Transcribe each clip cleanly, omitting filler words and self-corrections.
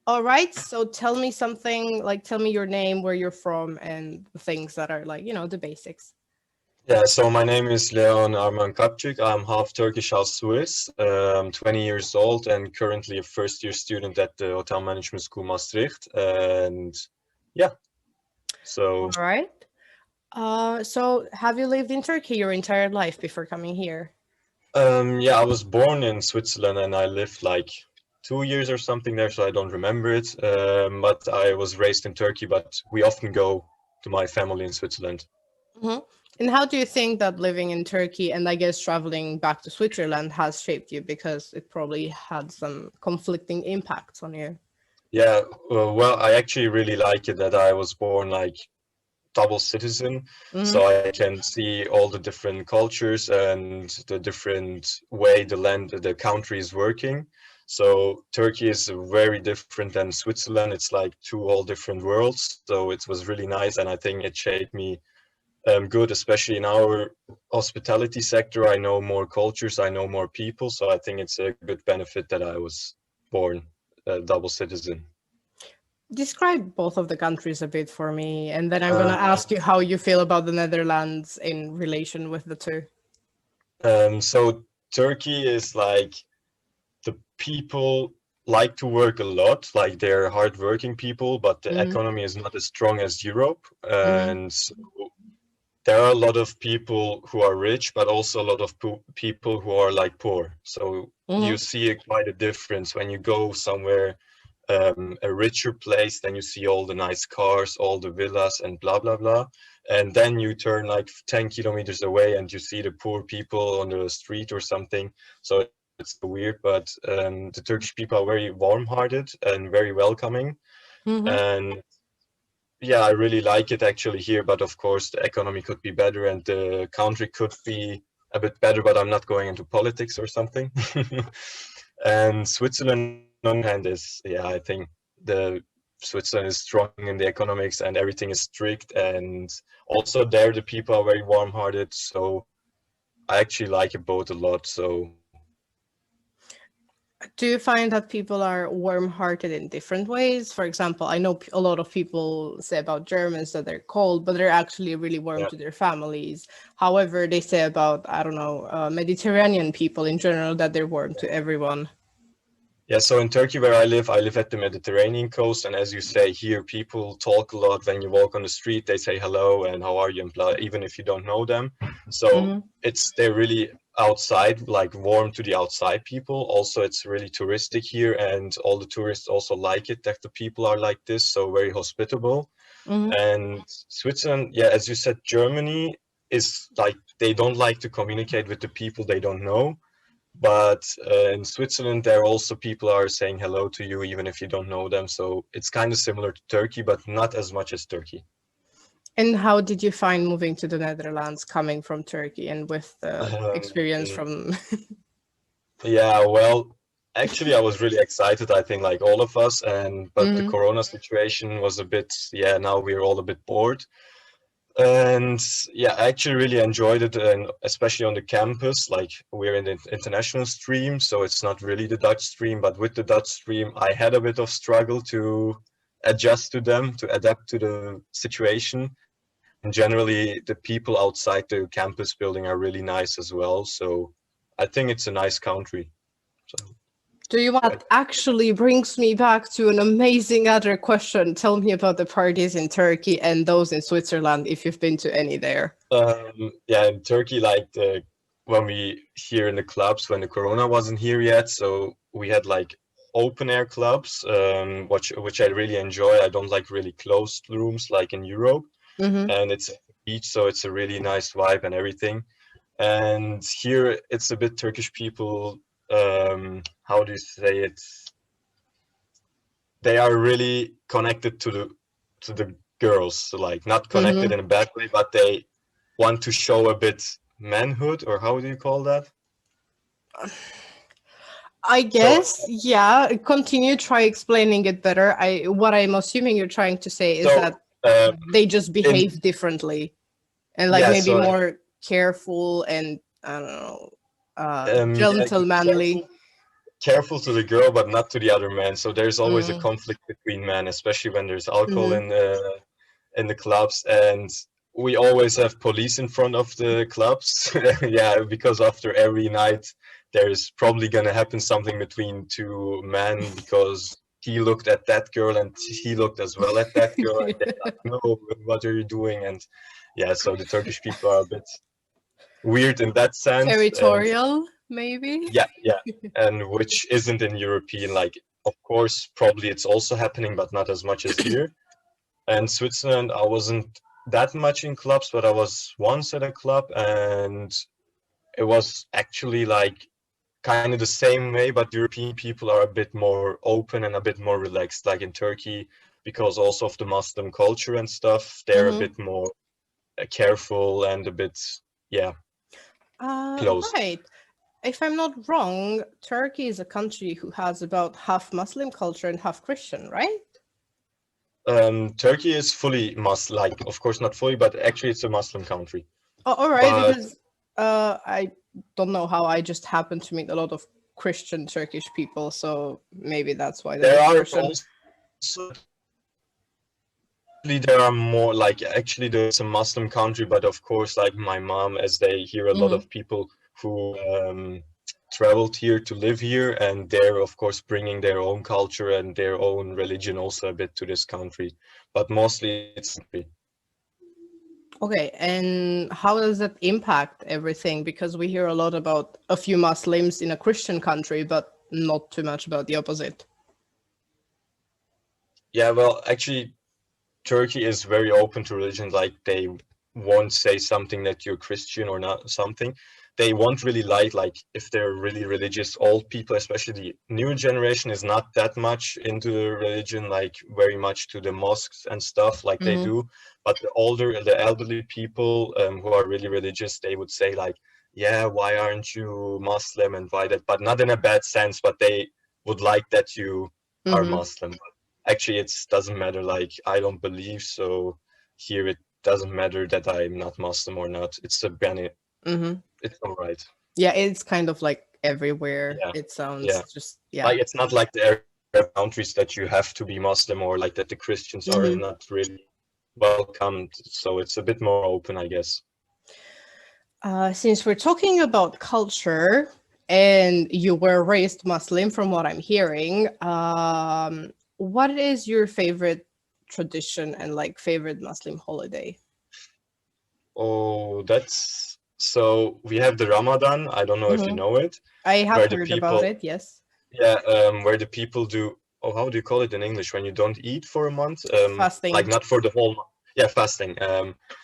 All right. So tell me something, like tell me your name, where you're from, and the things that are like, the basics. Yeah, so my name is Leon Kapçik. I'm half Turkish, half Swiss. I'm 20 years old and currently a first year student at the Hotel Management School Maastricht. And yeah, All so right. So have you lived in Turkey your entire life before coming here? yeah, I was born in Switzerland and I lived like 2 years or something there, so I don't remember it. But I was raised in Turkey, but we often go to my family in Switzerland. Hmm. And how do you think that living in Turkey and I guess traveling back to Switzerland has shaped you? Because it probably had some conflicting impacts on you. Yeah, well, I actually really like it that I was born like double citizen, Hmm. so I can see all the different cultures and the different way the country is working. So Turkey is very different than Switzerland. It's like two all different worlds. So it was really nice, and I think it shaped me good, especially in our hospitality sector. I know more cultures, I know more people, so I think it's a good benefit that I was born a double citizen. Describe both of the countries a bit for me, and then I'm gonna Uh, ask you how you feel about the Netherlands in relation with the two. so Turkey is like the people like to work a lot, like they're hardworking people, but the Hmm. economy is not as strong as Europe. Hmm. And so there are a lot of people who are rich, but also a lot of people who are like poor. So you Hmm. see quite a difference when you go somewhere, a richer place, then you see all the nice cars, all the villas, and blah blah blah. And then you turn like 10 kilometers away, and you see the poor people on the street or something. So it's a bit weird, but the Turkish people are very warm-hearted and very welcoming. Hmm. And yeah, I really like it actually here, but of course the economy could be better and the country could be a bit better, but I'm not going into politics or something. And Switzerland, on the other hand, is, yeah, I think the Switzerland is strong in the economics and everything is strict, and also there the people are very warm-hearted, so I actually like it both a lot. So Do you find that people are warm-hearted in different ways? For example, I know a lot of people say about Germans that they're cold, but they're actually really warm yeah. to their families. However, they say about, I don't know, Mediterranean people in general that they're warm to everyone. Yeah, so in Turkey, where I live at the Mediterranean coast, and as you say, here people talk a lot. When you walk on the street, they say hello and how are you, and blah, even if you don't know them. So Hmm. they're really outside, like warm to the outside people. Also, it's really touristic here, and all the tourists also like it that the people are like this, so very hospitable. Hmm. And Switzerland, yeah, as you said, Germany is like they don't like to communicate with the people they don't know, but in Switzerland, there also people are saying hello to you even if you don't know them. So it's kind of similar to Turkey, but not as much as Turkey. And how did you find moving to the Netherlands coming from Turkey and with the experience Um, from yeah, well, actually, I was really excited. I think like all of us, and but the Mhm. Corona situation was a bit. Yeah, now we're all a bit bored. And yeah, I actually really enjoyed it, and especially on the campus. Like we're in the international stream, so it's not really the Dutch stream. But with the Dutch stream, I had a bit of struggle to adjust to them, to adapt to the situation. And generally, the people outside the campus building are really nice as well. So I think it's a nice country. So Do you want quite. that actually brings me back to an amazing other question. Tell me about the parties in Turkey and those in Switzerland if you've been to any there. Yeah, in Turkey, like when we here in the clubs when the Corona wasn't here yet, so we had like open air clubs, which I really enjoy. I don't like really closed rooms like in Europe, Hmm. and it's at the beach, so it's a really nice vibe and everything. And here it's a bit Turkish people. How do you say it? They are really connected to the girls, so like not connected Hmm. in a bad way, but they want to show a bit manhood, or how do you call that? I So guess, yeah. Continue, try explaining it better. What I'm assuming you're trying to say is so that um, they just in behave differently and like yeah, maybe so more careful and I don't know, yeah, gentlemanly. careful to the girl, but not to the other man. So there's always a Mm. conflict between men, especially when there's alcohol Mhm. in the clubs, and we always have police in front of the clubs. Yeah, because after every night there's probably gonna happen something between two men because he looked at that girl and he looked as well at that girl, and they're like, no, what are you doing? And yeah, so the Turkish people are a bit weird in that sense, and Territorial, maybe? yeah, and which isn't in European. Like, of course, probably it's also happening, but not as much as here. And Switzerland, I wasn't that much in clubs, but I was once at a club, and it was actually like kind of the same way, but European people are a bit more open and a bit more relaxed. Like in Turkey, because also of the Muslim culture and stuff, they're a Mhm. bit more careful and a bit, yeah, closed. Right. If I'm not wrong, Turkey is a country who has about half Muslim culture and half Christian, right? Turkey is fully Muslim, like of course not fully, but actually it's a Muslim country. Oh, all right, But because I don't know how I just happened to meet a lot of Christian Turkish people, so maybe that's why the there are distortion. also there are more like actually there's a Muslim country, but of course like my mom, as they hear a lot Mhm. of people who traveled here to live here, and they're of course bringing their own culture and their own religion also a bit to this country, but mostly it's Okay, and how does that impact everything? Because we hear a lot about a few Muslims in a Christian country, but not too much about the opposite. yeah, well actually Turkey is very open to religion. Like they won't say something that you're Christian or not something. They won't really like if they're really religious. Old people, especially the new generation, is not that much into the religion, like very much to the mosques and stuff like they Mm-hmm. do. But the elderly people who are really religious, they would say like, yeah, why aren't you Muslim and why that? But not in a bad sense, but they would like that you are Mm-hmm. Muslim. Actually it doesn't matter, like I don't believe, so here it doesn't matter that I'm not Muslim or not. It's a benefit. Mm-hmm. It's all right. Yeah, it's kind of like everywhere. Yeah, It sounds yeah, just, yeah. like it's not like the Arab countries that you have to be Muslim, or like that the Christians are Mm-hmm. not really welcomed, so it's a bit more open, I guess. Since we're talking about culture and you were raised Muslim, from what I'm hearing, what is your favorite tradition and like favorite Muslim holiday? Oh, that's so we have the Ramadan, I don't know if you Mm-hmm. know it, I have where the heard about people, it, yes. yeah, where the people do, oh, how do you call it in English when you don't eat for a month? Like Fasting. not for the whole month. Yeah, fasting.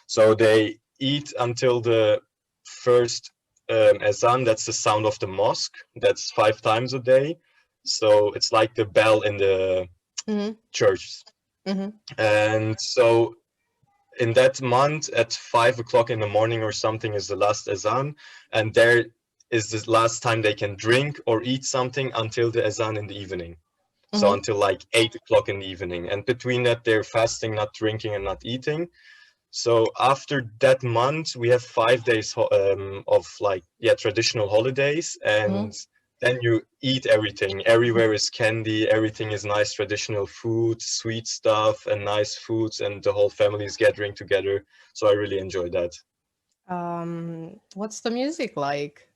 So they eat until the first azan. That's the sound of the mosque. That's 5 times a day. So it's like the bell in the Mm-hmm. church. Mm-hmm. And so in that month at 5 o'clock in the morning or something is the last azan, and there is the last time they can drink or eat something until the azan in the evening. So Mm-hmm. until like 8 o'clock in the evening, and between that they're fasting, not drinking and not eating. So after that month, we have 5 days of like, yeah, traditional holidays, Mm-hmm. and then you eat everything. Everywhere is candy. Everything is nice traditional food, sweet stuff, and nice foods, and the whole family is gathering together. So I really enjoy that. What's the music like?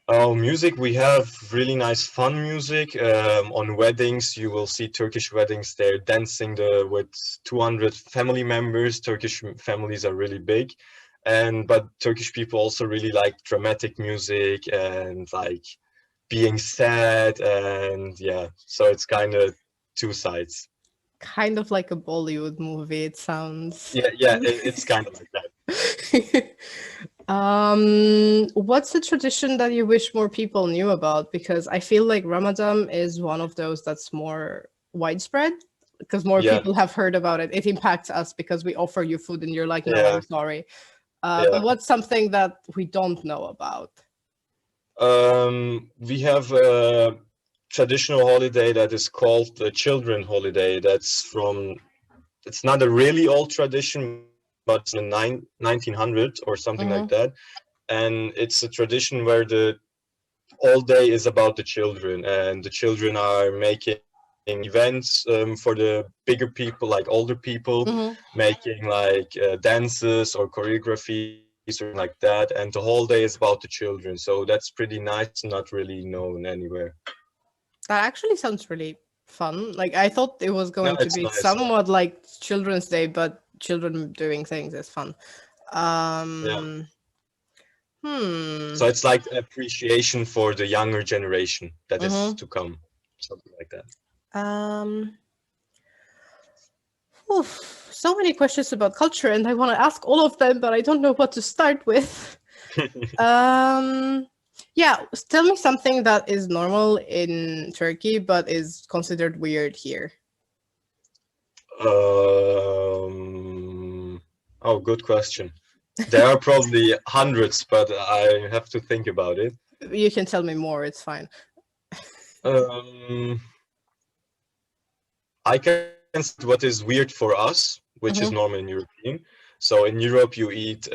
Oh, music, we have really nice fun music. On weddings, you will see Turkish weddings. They're dancing with 200 family members. Turkish families are really big. And but Turkish people also really like dramatic music and like being sad, and yeah, so it's kind of two sides. Kind of like a Bollywood movie, it sounds. Yeah, yeah, it's kind of like that. What's the tradition that you wish more people knew about? Because I feel like Ramadan is one of those that's more widespread because more Yeah, people have heard about it. It impacts us because we offer you food and you're like, no, yeah, I'm sorry. But yeah. what's something that we don't know about? We have a traditional holiday that is called the children holiday. That's from, it's not a really old tradition, but it's in the 1900s or something like Mm-hmm. that. And it's a tradition where the all day is about the children, and the children are making events for the bigger people, like older people, making like dances or choreography or like that, and the whole day is about the children. So that's pretty nice, not really known anywhere. That actually sounds really fun. Like I thought it was No, going to it's be nice. somewhat like Children's Day, but children doing things is fun. Yeah. So it's like appreciation for the younger generation that is to come, something like that. So many questions about culture, and I want to ask all of them, but I don't know what to start with. Yeah, tell me something that is normal in Turkey but is considered weird here. Oh, good question. There are probably hundreds, but I have to think about it. You can tell me more, it's fine. I can say what is weird for us, which is normal in European. So in Europe, you eat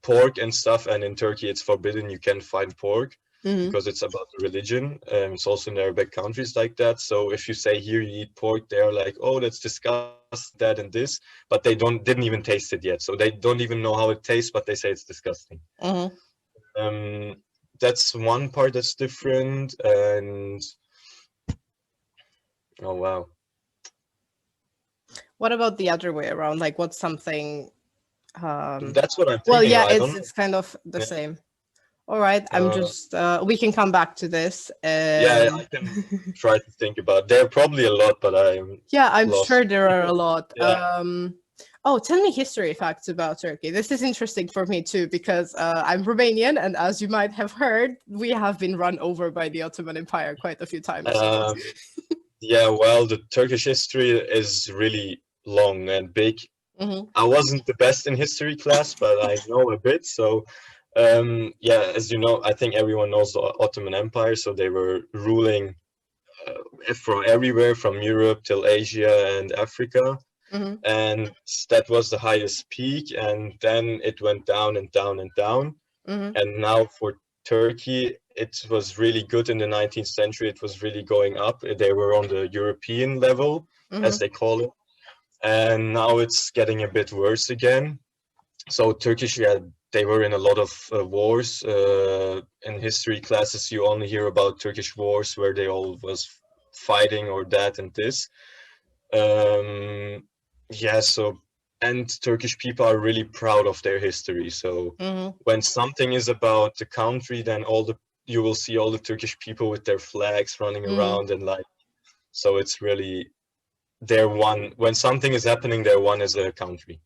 pork and stuff, and in Turkey, it's forbidden. You can't find pork because it's about the religion. It's also in Arabic countries like that. So if you say here you eat pork, they're like, oh, that's disgusting, that and this, but they didn't even taste it yet. So they don't even know how it tastes, but they say it's disgusting. That's one part that's different, and oh wow. What about the other way around? Like, what's something? That's what I'm thinking. Well, yeah, I don't it's kind of the same. All right, I'm just. We can come back to this. Yeah, I can try to think about. There are probably a lot, but I'm. Yeah, I'm lost. sure there are a lot. Yeah. Oh, tell me history facts about Turkey. This is interesting for me too, because I'm Romanian, and as you might have heard, we have been run over by the Ottoman Empire quite a few times. Yeah, well, the Turkish history is really long and big. I wasn't the best in history class, but I know a bit. So, yeah, as you know, I think everyone knows the Ottoman Empire. So they were ruling from everywhere, from Europe till Asia and Africa. And that was the highest peak. And then it went down and down and down. And now for Turkey, it was really good in the 19th century. It was really going up. They were on the European level, as they call it. And now it's getting a bit worse again. So Turkish, yeah, they were in a lot of wars. In history classes, you only hear about Turkish wars where they all was fighting or that and this. Yeah, so and Turkish people are really proud of their history. So when something is about the country, then you will see all the Turkish people with their flags running around and like, so it's really they're one. When something is happening, they're one as a country.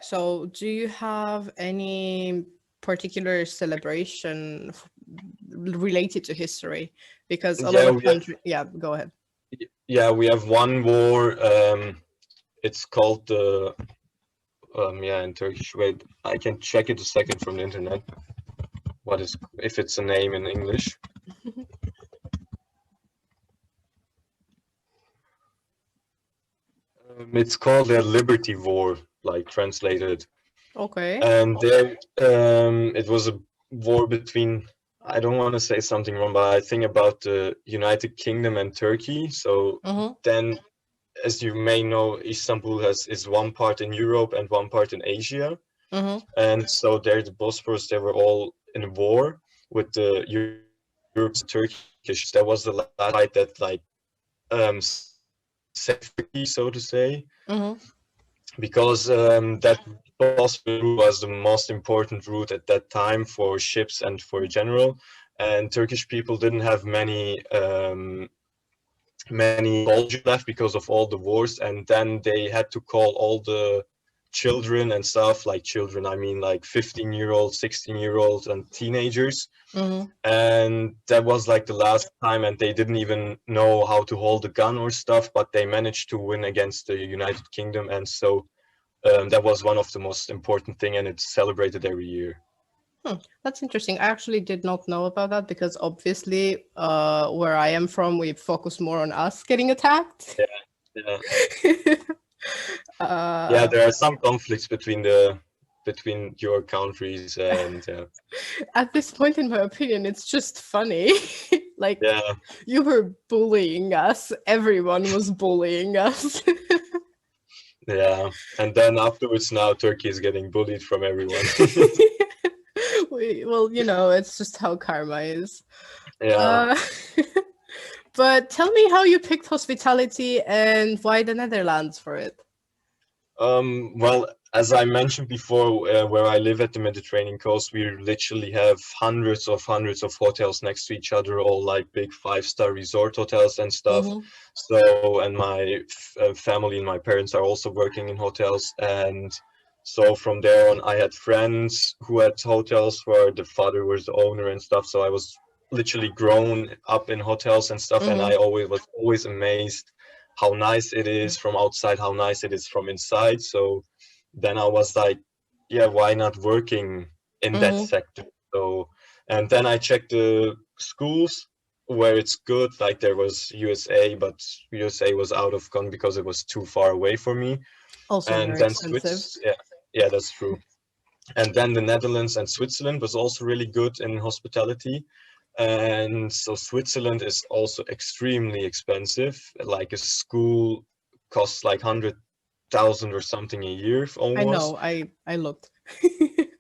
So, do you have any particular celebration related to history? Because a lot of countries. Yeah, go ahead. Yeah, we have one war. It's called the. Yeah, in Turkish. Wait, I can check it a second from the internet. What is if it's a name in English? It's called the Liberty War, like translated. Okay. And there, it was a war between. I don't want to say something wrong, but I think about the United Kingdom and Turkey. So then, as you may know, Istanbul is one part in Europe and one part in Asia. And so there, the Bosphorus, they were all in war with the Europeans, Turkish. That was the last fight that like saved Turkey, so to say, because that Bosphorus route was the most important route at that time for ships and for general. And Turkish people didn't have many soldiers left because of all the wars, and then they had to call all the children and stuff, like children, I mean like 15-year-olds, 16-year-olds and teenagers. And that was like the last time, and they didn't even know how to hold a gun or stuff, but they managed to win against the United Kingdom. And so that was one of the most important thing, and it's celebrated every year. That's interesting. I actually did not know about that because obviously where I am from, we focus more on us getting attacked. Yeah, yeah. Yeah, there are some conflicts between the between your countries, and At this point, in my opinion, it's just funny. Like, yeah. you were bullying us. Everyone was bullying us. Yeah, and then afterwards, now Turkey is getting bullied from everyone. Well, you know, it's just how karma is. Yeah. Uh, but tell me how you picked hospitality and why the Netherlands for it. Well, as I mentioned before, where I live at the Mediterranean coast, we literally have hundreds of hotels next to each other, all like big 5-star resort hotels and stuff. Mhm. So, and my family and my parents are also working in hotels, and so from there on, I had friends who had hotels where the father was the owner and stuff. So I was literally grown up in hotels and stuff, and I Mhm. was always amazed how nice it is from outside, how nice it is from inside. So then I was like, yeah, why not working in that Mhm. sector? So, and then I checked the schools where it's good. Like there was USA, but USA was out of con because it was too far away for me. Also And very then expensive. Swiss, yeah, yeah, that's true. And then the Netherlands and Switzerland was also really good in hospitality. And so Switzerland is also extremely expensive. Like a school costs like 100,000 or something a year I almost. know. I looked.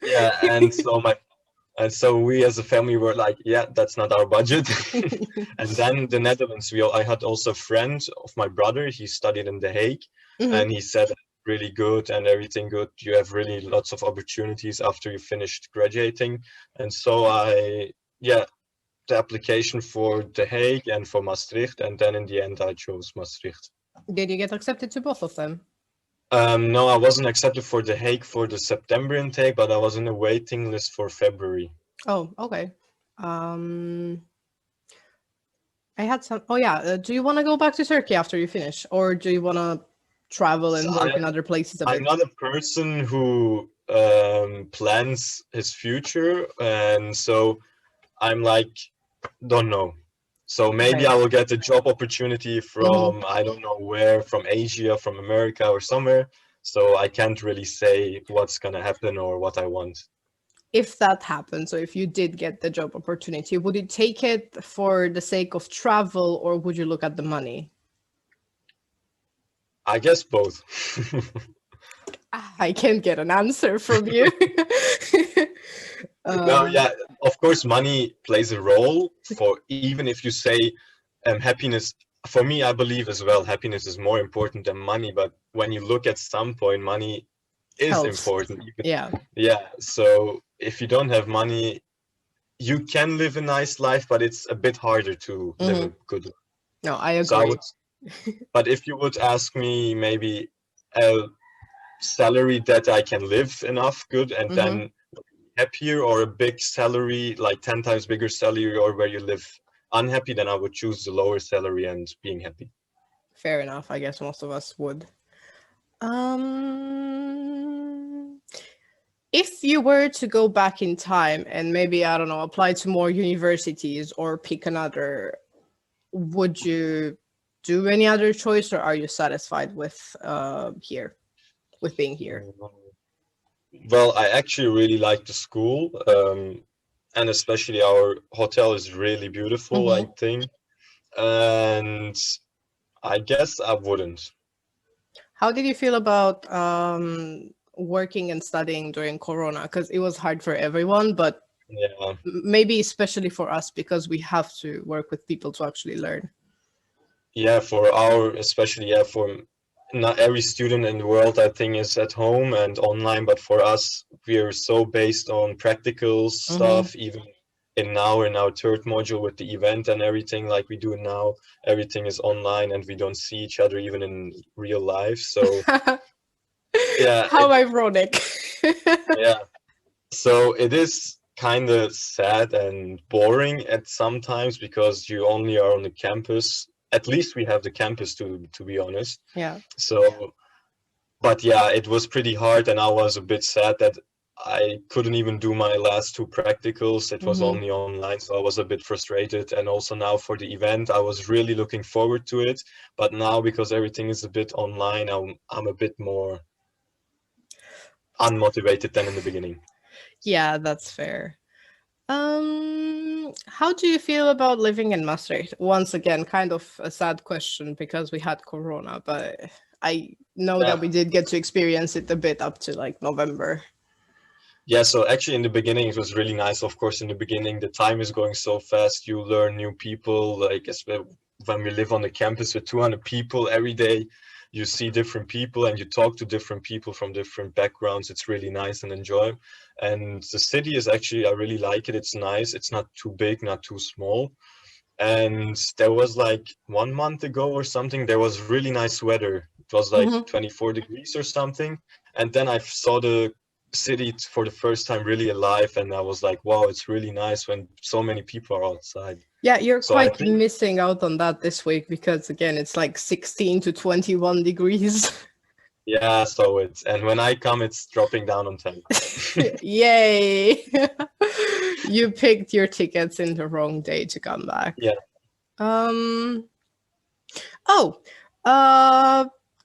Yeah, and so we as a family were like, yeah, that's not our budget. And then the Netherlands, I had also a friend of my brother. He studied in The Hague, Mhm. and he said really good and everything good. You have really lots of opportunities after you finished graduating. And so yeah, the application for The Hague and for Maastricht, and then in the end I chose Maastricht. Did you get accepted to both of them? No, I wasn't accepted for The Hague for the September intake, but I was in a waiting list for February. Oh, okay. Um, I had some. Oh yeah. Do you want to go back to Turkey after you finish, or do you want to travel So and work in other places a I'm bit? not a person who plans his future, and so I'm like, don't know. So maybe Okay. I will get a job opportunity Mhm. from, I don't know where, from Asia, from America, or somewhere. So I can't really say what's gonna happen or what I want. If that happened, so if you did get the job opportunity, would you take it for the sake of travel, or would you look at the money? I guess both. I can't get an answer from you. No, um, yeah, of course, money plays a role for even if you say happiness. For me, I believe as well, happiness is more important than money. But when you look at some point, money is helps. important. Yeah. Yeah, so if you don't have money, you can live a nice life, but it's a bit harder to live a Hmm. good life. No, I So I agree. would, but if you would ask me maybe a salary that I can live enough good and Hmm. then happier, or a big salary, like 10 times bigger salary, or where you live unhappy, then I would choose the lower salary and being happy. Fair enough. I guess most of us would. Um, if you were to go back in time and maybe, I don't know, apply to more universities or pick another, would you do any other choice, or are you satisfied with here, with being here? Well, I actually really like the school, and especially our hotel is really beautiful, I Hmm. think. And I guess I wouldn't. How did you feel about working and studying during Corona? Because it was hard for everyone, but Yeah, maybe especially for us because we have to work with people to actually learn. yeah, for our, especially, yeah, for not every student in the world, I think, is at home and online, but for us, we're so based on practical Hmm. stuff, even in our third module with the event and everything like we do now, everything is online and we don't see each other even in real life. So yeah, How ironic. yeah. So it is kind of sad and boring at sometimes because you only are on the campus. At least we have the campus to be honest. Yeah. So, but yeah, it was pretty hard, and I was a bit sad that I couldn't even do my last two practicals. It was Hmm. only online, so I was a bit frustrated. And also now for the event, I was really looking forward to it. But now because everything is a bit online, I'm a bit more unmotivated than in the beginning. Yeah, that's fair. How do you feel about living in Maastricht? Once again, kind of a sad question because we had Corona, but I know Yeah. that we did get to experience it a bit up to like November. Yeah, so actually in the beginning it was really nice. Of course, in the beginning the time is going so fast. You learn new people. Like when we live on the campus with 200 people every day, you see different people and you talk to different people from different backgrounds. It's really nice and enjoy. And the city is actually, I really like it. It's nice. It's not too big, not too small. And there was like 1 month ago or something, there was really nice weather. It was like 24 degrees or something. And then I saw the city for the first time really alive, and I was like, wow, it's really nice when so many people are outside. Yeah, you're So I quite think, missing out on that this week because again, it's like 16 to 21 degrees. yeah, so and when I come, it's dropping down on 10. Yay! You picked your tickets in the wrong day to come back. Yeah. Oh,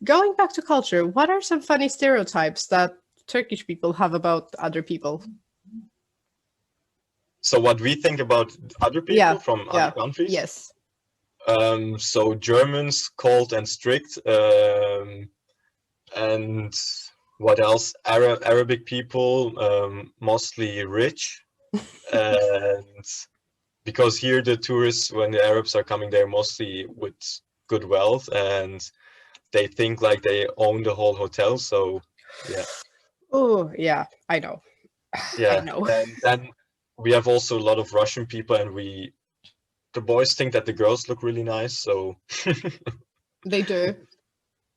going back to culture, what are some funny stereotypes that Turkish people have about other people? So what we think about other people Yeah, from yeah, other countries? yes. So Germans, cold and strict, and what else? Arabic people, mostly rich, and because here the tourists, when the Arabs are coming, they're mostly with good wealth, and they think like they own the whole hotel. So yeah, Oh, yeah, I know. I yeah, know. and then we have also a lot of Russian people, and the boys think that the girls look really nice. So They do.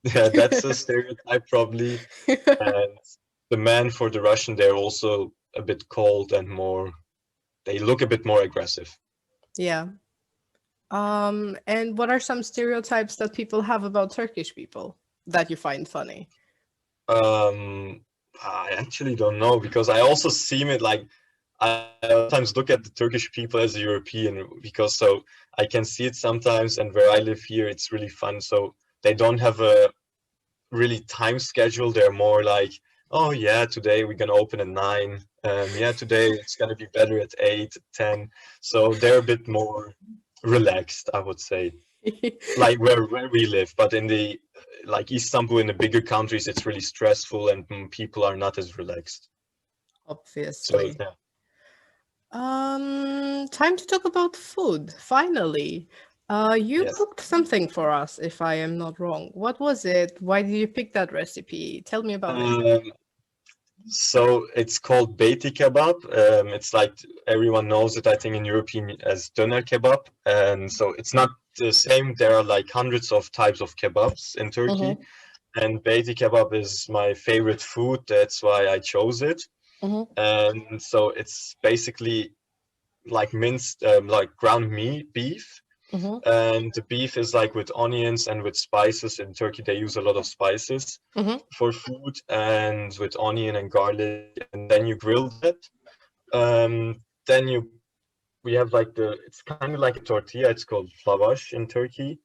yeah, that's a stereotype probably. And the men for the Russian, they're also a bit cold and more, they look a bit more aggressive. Yeah. And what are some stereotypes that people have about Turkish people that you find funny? I actually don't know, because I also see it like, I sometimes look at the Turkish people as a European, because so I can see it sometimes, and where I live here, it's really fun. So they don't have a really time schedule. They're more like, oh yeah, today we're gonna open at 9. Yeah, today it's gonna be better at 8, 10. So they're a bit more relaxed, I would say, like where we live. But in the like Istanbul, in the bigger countries, it's really stressful, and people are not as relaxed. So Obviously. yeah. Time to talk about food, finally. You Yes. cooked something for us, if I am not wrong. What was it? Why did you pick that recipe? Tell me about it. So it's called beiti kebab. It's like everyone knows it, I think, in European as döner kebab. And so it's not the same. There are like hundreds of types of kebabs in Turkey. And beiti kebab is my favorite food. That's why I chose it. And so it's basically like minced, like ground meat, beef. And the beef is like with onions and with spices. In Turkey, they use a lot of spices for food, and with onion and garlic. And then you grill that. Then we have like it's kind of like a tortilla. It's called lavash in Turkey.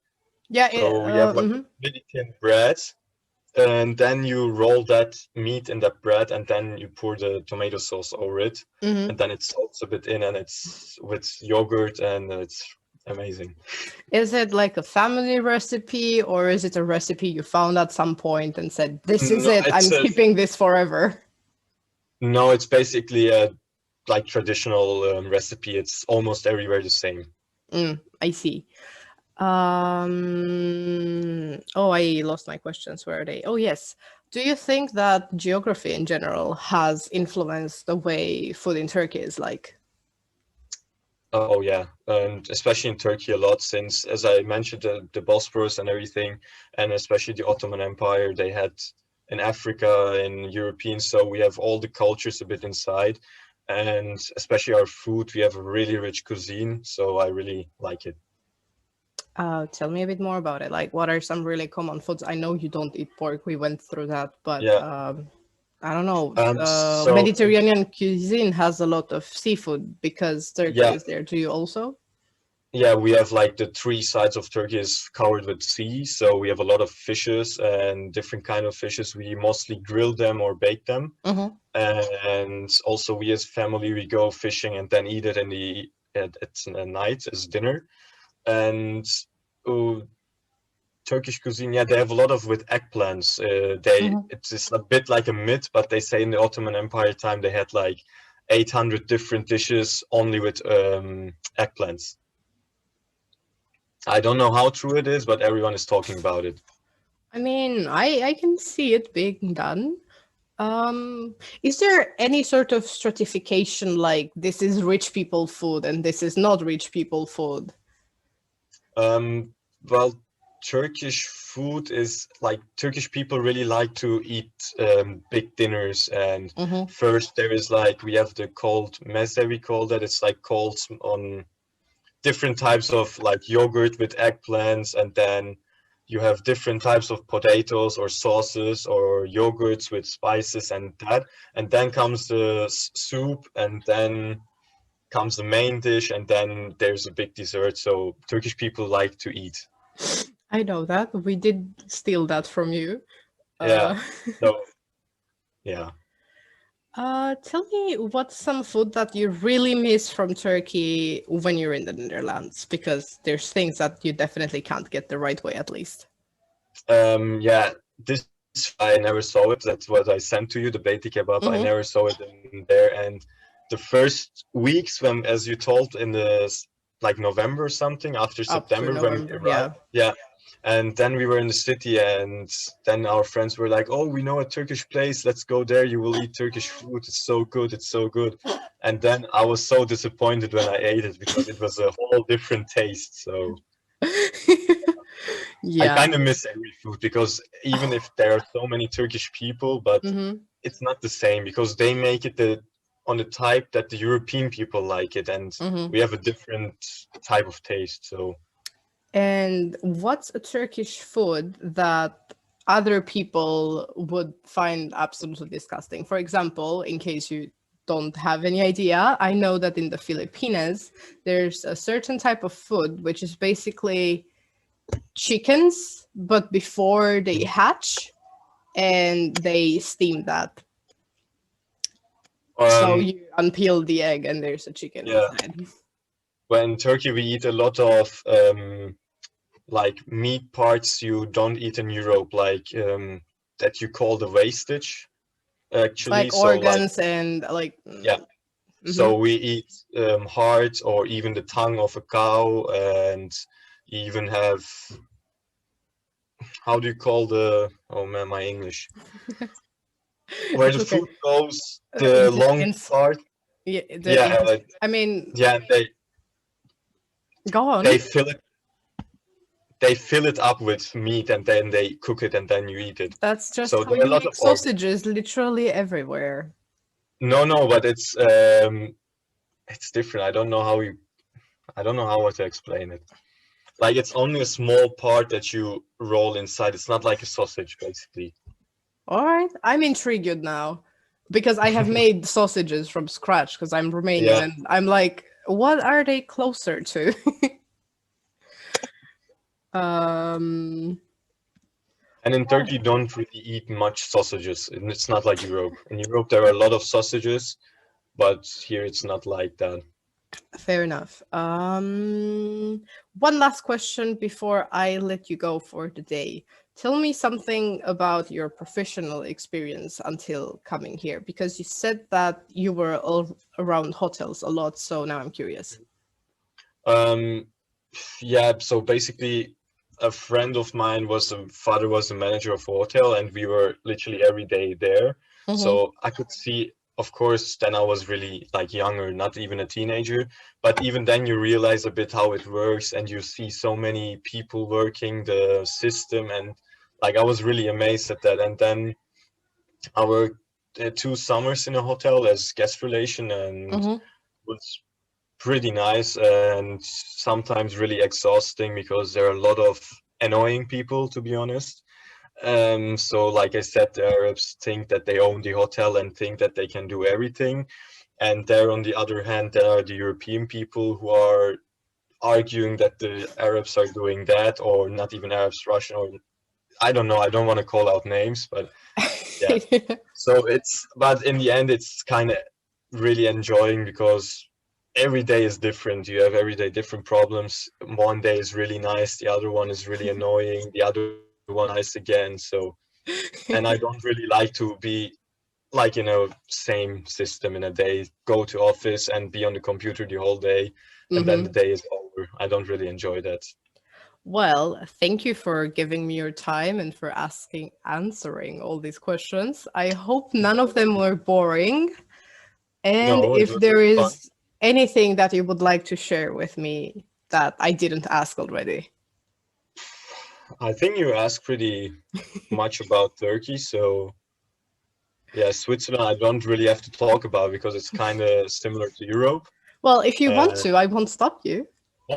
Yeah. So you have like really thin bread, and then you roll that meat in that bread, and then you pour the tomato sauce over it, and then it soaks a bit in, and it's with yogurt, and it's amazing. Is it like a family recipe, or is it a recipe you found at some point and said, this is No, it, I'm keeping this forever? No, it's basically a like traditional recipe. It's almost everywhere the same. I see. Oh, I lost my questions. Where are they? Oh, yes. Do you think that geography in general has influenced the way food in Turkey is like? Oh yeah, and especially in Turkey a lot, since, as I mentioned, the Bosphorus and everything, and especially the Ottoman Empire, they had in Africa, in European, so we have all the cultures a bit inside, and especially our food, we have a really rich cuisine, so I really like it. Tell me a bit more about it. Like, what are some really common foods? I know you don't eat pork. We went through that, but Yeah. I don't know. So Mediterranean cuisine has a lot of seafood because Turkey yeah, is there. Do you also? yeah, we have like the three sides of Turkey is covered with sea, so we have a lot of fishes and different kind of fishes. We mostly grill them or bake them, and also we as family we go fishing and then eat it in the at night as dinner. And uh, Turkish cuisine, yeah, they have a lot of with eggplants. It's a bit like a myth, but they say in the Ottoman Empire time they had like 800 different dishes only with eggplants. I don't know how true it is, but everyone is talking about it. I mean, I can see it being done. Is there any sort of stratification, like this is rich people food and this is not rich people food? Well, Turkish food is like Turkish people really like to eat big dinners. And first there is like we have the cold meze, we call that. It's like cold on different types of like yogurt with eggplants, and then you have different types of potatoes or sauces or yogurts with spices and that. And then comes the soup, and then comes the main dish, and then there's a big dessert. So Turkish people like to eat. I know that. We did steal that from you. Yeah. So yeah. Tell me what's some food that you really miss from Turkey when you're in the Netherlands, because there's things that you definitely can't get the right way, at least. Yeah, this I never saw it. That's what I sent to you, the beiti kebab. I never saw it in there. And the first weeks when, as you told, in the like November or something, after September when we arrived. Yeah. And then we were in the city, and then our friends were like, "Oh, we know a Turkish place. Let's go there. You will eat Turkish food. It's so good. It's so good." And then I was so disappointed when I ate it because it was a whole different taste. So I kind of miss every food, because even if there are so many Turkish people, but it's not the same because they make it on the type that the European people like it, and we have a different type of taste. So. And what's a Turkish food that other people would find absolutely disgusting? For example, in case you don't have any idea, I know that in the Philippines, there's a certain type of food which is basically chickens, but before they hatch, and they steam that. So you unpeel the egg and there's a chicken inside. Well, in Turkey, we eat a lot of like meat parts you don't eat in Europe, like that you call the wastage, actually. Like organs and like. Yeah. So we eat heart or even the tongue of a cow, and even have, how do you call oh man, my English. Where the food goes, the long part. Yeah, I mean. Yeah, go on. They fill it up with meat, and then they cook it, and then you eat it. That's just so how you make sausages literally everywhere. No, but it's different. I don't know how to explain it. Like, it's only a small part that you roll inside. It's not like a sausage, basically. All right, I'm intrigued now, because I have made sausages from scratch because I'm Romanian, and I'm like, what are they closer to? And in Turkey, you don't really eat much sausages. And it's not like Europe. In Europe, there are a lot of sausages, but here it's not like that. Fair enough. One last question before I let you go for the day. Tell me something about your professional experience until coming here, because you said that you were all around hotels a lot. So now I'm curious. Yeah, so basically, a friend of mine father was the manager of a hotel, and we were literally every day there. So I could see, of course, then I was really like younger, not even a teenager, but even then you realize a bit how it works, and you see so many people working the system, and like I was really amazed at that. And then I worked 2 summers in a hotel as guest relation, and was pretty nice and sometimes really exhausting because there are a lot of annoying people, to be honest. So like I said, the Arabs think that they own the hotel and think that they can do everything. And there, on the other hand, there are the European people who are arguing that the Arabs are doing that, or not even Arabs, Russian, or I don't know. I don't want to call out names, but yeah. So but in the end, it's kind of really enjoying because every day is different. You have every day different problems. One day is really nice, the other one is really annoying, the other one nice again. So, and I don't really like to be like in a same system in a day, go to office and be on the computer the whole day, and then the day is over. I don't really enjoy that. Well, thank you for giving me your time and for answering all these questions. I hope none of them were boring. And No, it if was there really fun. is anything that you would like to share with me that I didn't ask already. I think you asked pretty much about Turkey, so yeah, Switzerland I don't really have to talk about because it's kind of similar to Europe. Well, if you want Uh, to, I won't stop you.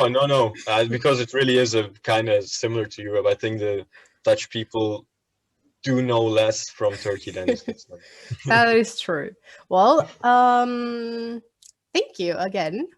oh no, because it really is a kind of similar to Europe. I think the Dutch people do know less from Turkey than the Switzerland. That is true. Well, thank you again